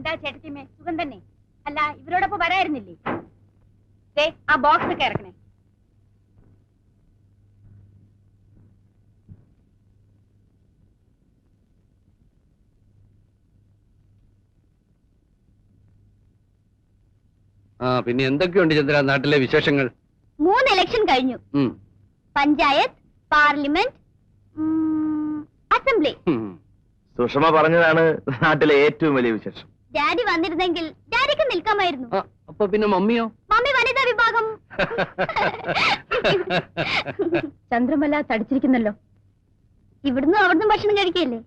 എന്താ ചേട്ടത്തിയമ്മേ, സുഖം തന്നെ? അല്ല, ഇവരോടൊപ്പം വരായിരുന്നില്ലേ? ആ ബോക്സ് ഒക്കെ ഇറക്കണേ. പിന്നെ എന്തൊക്കെയുണ്ട് ചന്ദ്ര നാട്ടിലെ വിശേഷങ്ങൾ? 3 ഇലക്ഷൻ കഴിഞ്ഞു. Panchayat, parliament, assembly. സുഷമ പറഞ്ഞതാണ് നാട്ടിലെ ഏറ്റവും വലിയ വിശേഷം. ഡാഡി വന്നിരുന്നെങ്കിൽ ഡാഡിക്ക് നിൽക്കാമായിരുന്നു. അപ്പൊ പിന്നെ മമ്മിയോ? മമ്മി വനിതാ വിഭാഗം. ചന്ദ്രമല തടിച്ചിരിക്കുന്നല്ലോ. ഇവിടുന്ന് അവിടുന്ന് ഭക്ഷണം കഴിക്കല്ലേ?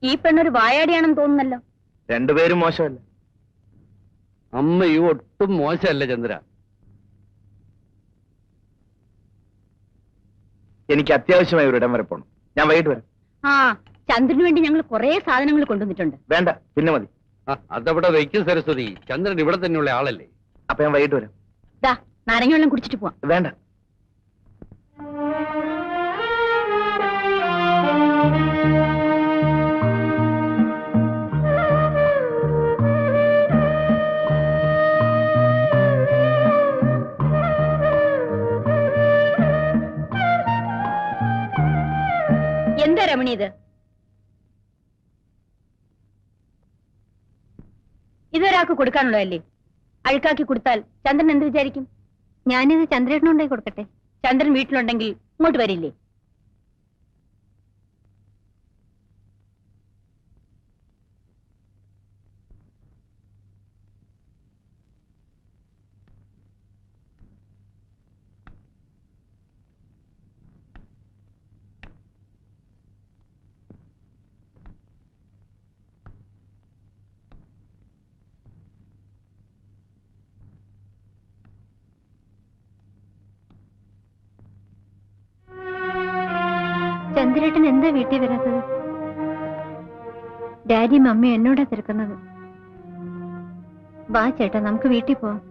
ഈ പെണ്ണൊരു വായാടിയാണെന്ന് തോന്നുന്നല്ലോ. രണ്ടുപേരും മോശമല്ല. അമ്മയും ഒട്ടും മോശമല്ല ചന്ദ്ര. എനിക്ക് അത്യാവശ്യമായി ഒരിടം വരെ പോണം. ഞാൻ വൈകിട്ട് വരാം. ചന്ദ്രന് വേണ്ടി ഞങ്ങൾ കുറെ സാധനങ്ങൾ കൊണ്ടുവന്നിട്ടുണ്ട്. വേണ്ട, പിന്നെ മതി. അതവിടെ വയ്ക്കും സരസ്വതി. ചന്ദ്രൻ ഇവിടെ തന്നെയുള്ള ആളല്ലേ. അപ്പൊ ഞാൻ വൈകിട്ട് വരാം. നാരങ്ങ വെള്ളം കുടിച്ചിട്ട് പോവാം. വേണ്ട. എന്താ രമണി ഇത്? ഇതൊരാൾക്ക് കൊടുക്കാനുള്ളതല്ലേ? അഴുക്കാക്കി കൊടുത്താൽ ചന്ദ്രൻ എന്ത് വിചാരിക്കും? ഞാനിത് ചന്ദ്രേട്ടനുണ്ടായി കൊടുക്കട്ടെ. ചന്ദ്രൻ വീട്ടിലുണ്ടെങ്കിൽ ഇങ്ങോട്ട് വരില്ലേ? ചന്ദ്രേട്ടൻ എന്താ വീട്ടിൽ വരാത്തത്? ഡാഡി മമ്മി എന്നോടാ തിരക്കുന്നത്. വാ ചേട്ടാ, നമുക്ക് വീട്ടിൽ പോവാം.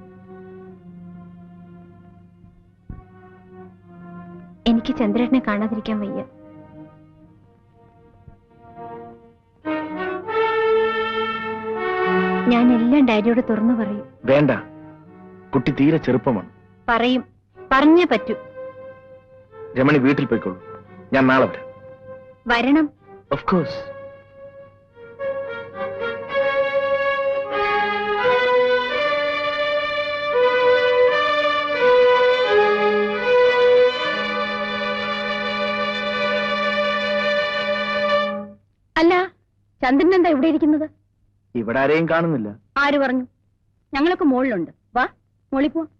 എനിക്ക് ചന്ദ്രേട്ടനെ കാണാതിരിക്കാൻ വയ്യ. ഞാൻ എല്ലാം ഡാഡിയോട് തുറന്നു പറയും. വേണ്ട, കുട്ടി തീരെ ചെറുപ്പമാണ്. പറയും, പറഞ്ഞേ പറ്റൂ. രമണി വീട്ടിൽ പോയിക്കോളൂ. ഞാൻ നാളെ വരാം. വരണം. Of course. അല്ല, ചന്ദ്രൻ എന്താ ഇവിടെ ഇരിക്കുന്നത്? ഇവിടെ ആരെയും കാണുന്നില്ല. ആര് പറഞ്ഞു? ഞങ്ങളൊക്കെ മുകളിലുണ്ട്. വാ, മുകളിൽ പോവാം.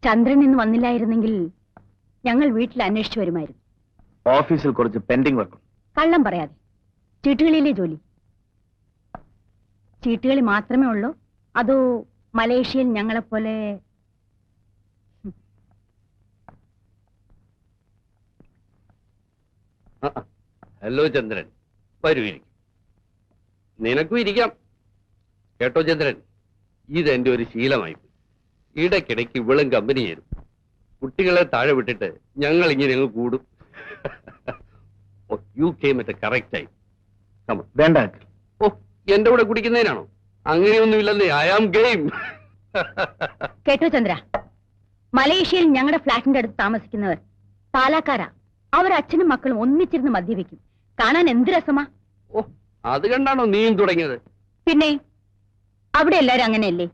ചന്ദ്രൻ ഇന്ന് വന്നില്ലായിരുന്നെങ്കിൽ ഞങ്ങൾ വീട്ടിൽ അന്വേഷിച്ചു വരുമായിരുന്നു. ഓഫീസിൽ കുറച്ച് പെൻഡിംഗ് വർക്ക്. കള്ളം പറയാതെ. ചീട്ടുകളിയിലെ ജോലി? ചീട്ടുകളി മാത്രമേ ഉള്ളൂ? അതോ മലേഷ്യയിൽ ഞങ്ങളെപ്പോലെ? ഹലോ ചന്ദ്രൻ, വരൂ, ഇരിക്കും. നിനക്കും ഇരിക്കാം. കേട്ടോ ചന്ദ്രൻ, ഇതെന്റെ ഒരു ശീലമായി. ഇടയ്ക്കിടയ്ക്ക് ഇവളും കമ്പനി ചേരും. കുട്ടികളെ താഴെ വിട്ടിട്ട് ഞങ്ങൾ ഇങ്ങനെ അങ്ങ് കൂടും. You came at correct time. വേണ്ട. എന്റെ കൂടെ കുടിക്കുന്നതിനാണോ? അങ്ങനെയൊന്നുമില്ലെന്നേ. I am game. കേട്ടോ ചന്ദ്ര, മലേഷ്യയിൽ ഞങ്ങളുടെ ഫ്ലാറ്റിന്റെ അടുത്ത് താമസിക്കുന്നവർ പാലക്കാരാ. അവർ അച്ഛനും മക്കളും ഒന്നിച്ചിരുന്ന് മദ്യപിക്കും. കാണാൻ എന്ത് രസമാ. അത് കണ്ടാണോ നീയും തുടങ്ങിയത്? പിന്നെ അവിടെ എല്ലാരും അങ്ങനെയല്ലേ?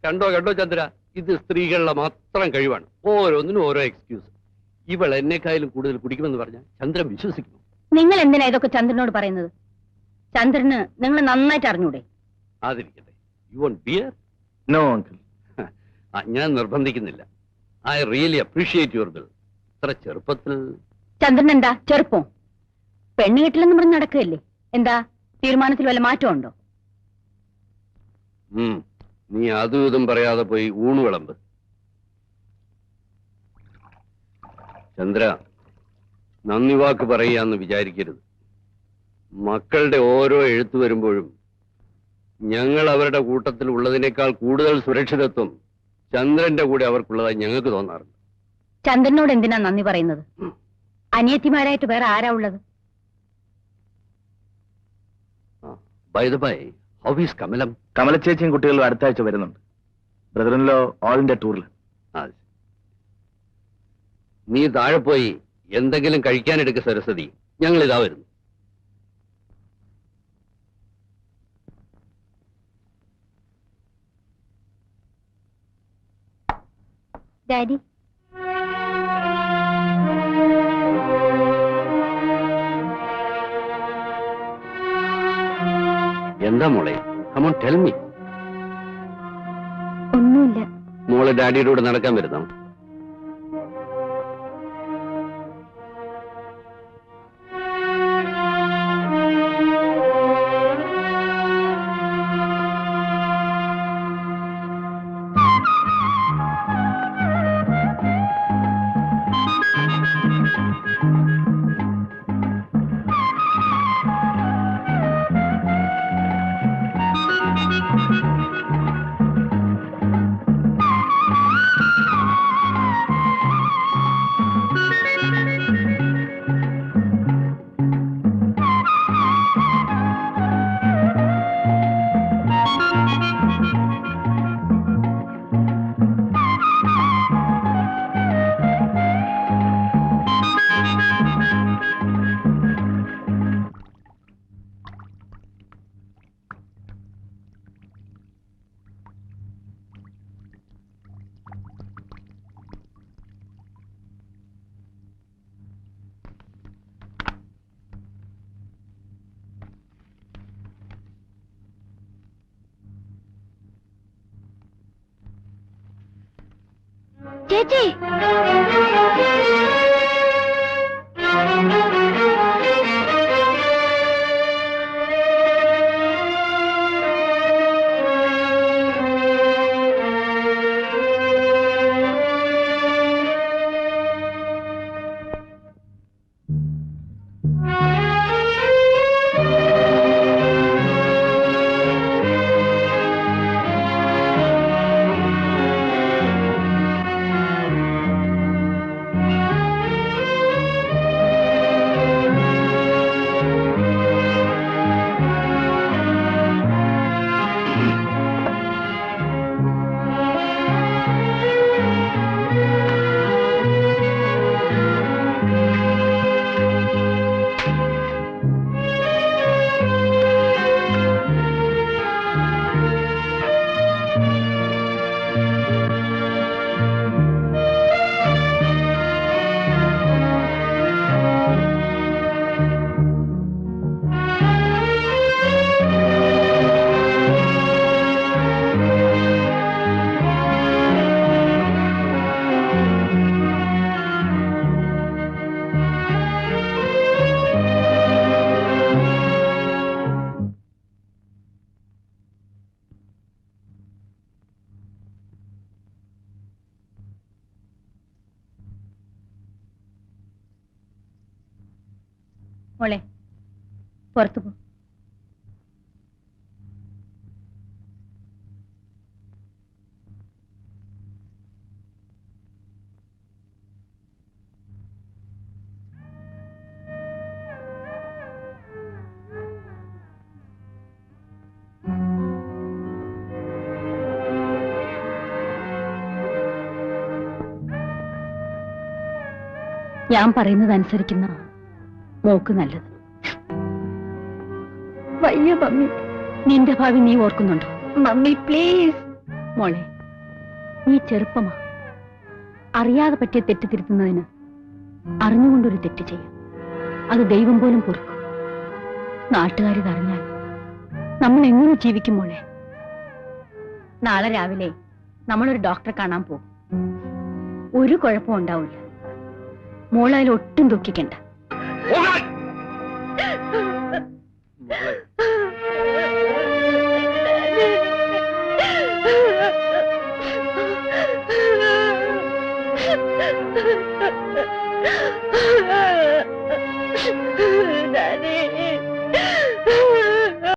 കണ്ടോ കണ്ടോ ചന്ദ്ര, ഇത് സ്ത്രീകളുടെ മാത്രം കഴിവാണ്. ഓരോന്നിനും ഓരോ എക്സ്ക്യൂസ്. ഇവൾ എന്നെക്കായാലും കൂടുതൽ കുടിക്കുമെന്ന് പറഞ്ഞാൽ ചന്ദ്രൻ വിശ്വസിക്കുന്നു. നിങ്ങൾ എന്തിനാ ഇതൊക്കെ ചന്ദ്രനോട് പറയുന്നത്? ചന്ദ്രന് നിങ്ങൾ നന്നായിട്ട് അറിഞ്ഞൂടെ? അതിരിക്കട്ടെ. You won't beer? No uncle. ഞാൻ നിർബന്ധിക്കുന്നില്ല. I really appreciate your bill. ഇത്ര ചെറുപ്പത്തിൽ. ചന്ദ്രൻ എന്താ ചെറുപ്പം? പെണ്ണ് കെട്ടില്ലെന്ന് പറഞ്ഞ് നടക്കുകയല്ലേ? എന്താ തീരുമാനത്തിൽ വല്ല മാറ്റമുണ്ടോ? നീ അതും ഇതും പറയാതെ പോയി ഊണ് വിളമ്പ്. ചന്ദ്ര, നന്ദി വാക്ക് പറയാന്ന് വിചാരിക്കരുത്. മക്കളുടെ ഓരോ എഴുത്തു വരുമ്പോഴും ഞങ്ങൾ അവരുടെ കൂട്ടത്തിൽ ഉള്ളതിനേക്കാൾ കൂടുതൽ സുരക്ഷിതത്വം ചന്ദ്രന്റെ കൂടെ അവർക്കുള്ളതായി ഞങ്ങൾക്ക് തോന്നാറുണ്ട്. ചന്ദ്രനോട് എന്തിനാ നന്ദി പറയുന്നത്? അനിയത്തിമാരായിട്ട് വേറെ ആരാ ഉള്ളത്? By the by, how is Kamalam? കമലച്ചേച്ചിയും കുട്ടികളും അടുത്ത ആഴ്ച വരുന്നുണ്ട്. ബ്രദറിൻലോ ഓൾ ഇന്ത്യ ടൂറിൽ. നീ താഴെ പോയി എന്തെങ്കിലും കഴിക്കാനെടുക്ക സരസ്വതി, ഞങ്ങൾ ഇതാ വരുന്നു. ഡാഡി, എന്താ മോളെ? come on tell me. ഒന്നുമില്ല. മോളെ ഡാഡിയുടെ കൂടെ നടക്കാൻ വരുന്നോ? ചേച്ചി, മോളെ പുറത്തു പോ. ഞാൻ പറയുന്നത് അനുസരിക്കുന്ന മോക്ക് നല്ലത്. വയ്യ മമ്മി. നിന്റെ ഭാവി നീ ഓർക്കുന്നുണ്ടോ? Mummy please. മോളെ, നീ ചെറുപ്പമാ. അറിയാതെ പറ്റിയ തെറ്റ് തിരുത്തുന്നതിന് അറിഞ്ഞുകൊണ്ടൊരു തെറ്റ് ചെയ്യാം. അത് ദൈവം പോലും പൊറുക്കും. നാട്ടുകാരിതറിഞ്ഞാൽ നമ്മൾ എങ്ങനെ ജീവിക്കും മോളെ? നാളെ രാവിലെ നമ്മളൊരു ഡോക്ടറെ കാണാൻ പോകും. ഒരു കുഴപ്പവും ഉണ്ടാവില്ല. മോളതിൽ ഒട്ടും ദുഃഖിക്കണ്ട.